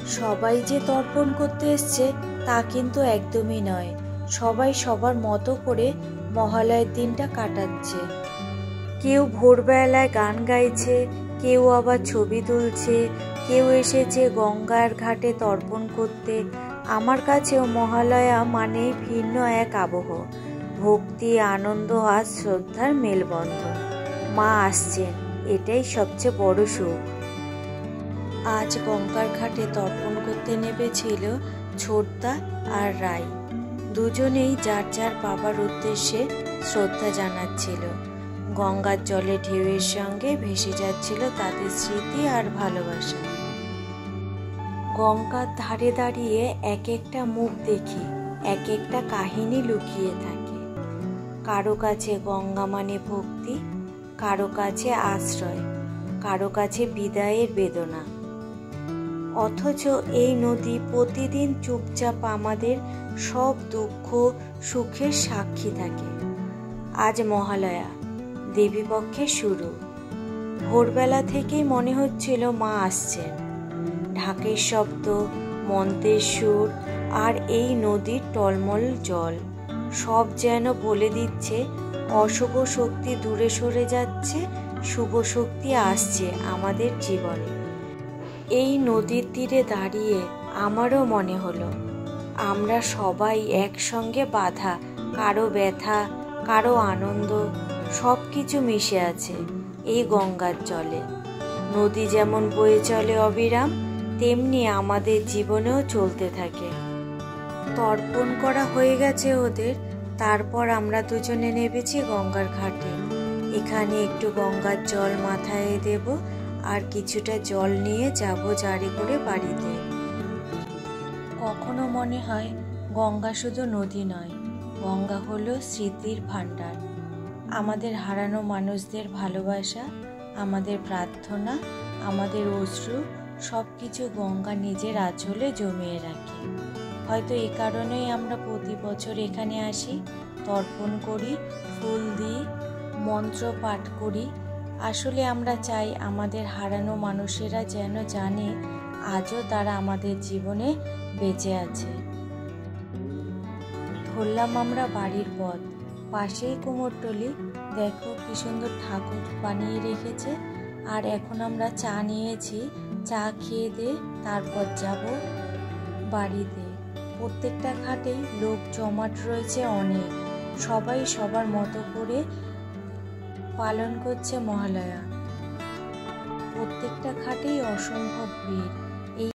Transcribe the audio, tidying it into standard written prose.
সবাই যে তর্পণ করতে এসছে তা কিন্তু একদমই নয়। সবাই সবার মতো করে মহালয়ের দিনটা কাটাচ্ছে। কেউ ভোরবেলায় গান গাইছে, কেউ আবার ছবি তুলছে, কেউ এসেছে গঙ্গার ঘাটে তর্পণ করতে। আমার কাছেও মহালয়া মানে ভিন্ন এক আবহ, ভক্তি, আনন্দ আর শ্রদ্ধার মেলবন্ধন। মা আসছেন, এটাই সবচেয়ে বড় সুখ। আজ গঙ্গার ঘাটে তর্পণ করতে নেমেছিল ছোটদা আর রাই। দুজনেই যার যার বাবার উদ্দেশ্যে শ্রদ্ধা জানাচ্ছিল। গঙ্গার জলে ঢেউয়ের সঙ্গে ভেসে যাচ্ছিল তাদের স্মৃতি আর ভালোবাসা। গঙ্গার ধারে দাঁড়িয়ে এক একটা মুখ দেখি এক একটা কাহিনী লুকিয়ে থাকে। কারো কাছে গঙ্গা মানে ভক্তি, কারো কাছে আশ্রয়, কারো কাছে বিদায়ের বেদনা। অথচ এই নদী প্রতিদিন চুপচাপ আমাদের সব দুঃখ সুখের সাক্ষী থাকে। আজ মহালয়া, দেবীপক্ষের শুরু। ভোরবেলা থেকেই মনে হচ্ছিল মা আসছেন। ঢাকের শব্দ, মন্ত্রের সুর আর এই নদীর টলমল জল সব যেন বলে দিচ্ছে অশুভ শক্তি দূরে সরে যাচ্ছে, শুভ শক্তি আসছে আমাদের জীবনে। এই নদীর তীরে দাঁড়িয়ে আমারও মনে হলো আমরা সবাই একসঙ্গে বাঁধা, কারো ব্যথা, কারো আনন্দ, সব কিছু মিশে আছে এই গঙ্গার জলে। নদী যেমন বয়ে চলে অবিরাম, তেমনি আমাদের জীবনেও চলতে থাকে। তর্পণ করা হয়ে গেছে ওদের, তারপর আমরা দুজনে নেমেছি গঙ্গার ঘাটে। এখানে একটু গঙ্গার জল মাথায় দেব আর কিছুটা জল নিয়ে যাব জারি করে বাড়িতে। কখনো মনে হয় গঙ্গা শুধু নদী নয়, গঙ্গা হলো স্মৃতির ভাণ্ডার। আমাদের হারানো মানুষদের ভালোবাসা, আমাদের প্রার্থনা, আমাদের অশ্রু, সব কিছু গঙ্গা নিজের আঁচলে জমিয়ে রাখে। হয়তো এ কারণেই আমরা প্রতি বছর এখানে আসি, তর্পণ করি, ফুল দিই, মন্ত্র পাঠ করি। আসলে আমরা চাই আমাদের হারানো মানুষেরা যেন জানে আজও তারা আমাদের জীবনে বেঁচে আছে। ধরলাম আমরা বাড়ির পথ, পাশেই কুমোরটুলি। দেখো কি সুন্দর ঠাকুর বানিয়ে রেখেছে। আর এখন আমরা চা নিয়েছি, চা খেয়ে দিয়ে তারপর যাব বাড়িতে। প্রত্যেকটা ঘাটেই লোক জমাট রয়েছে অনেক, সবাই সবার মতো করে পালন করছে মহালয়া। প্রত্যেকটা ঘাটেই অসম্ভব ভিড়।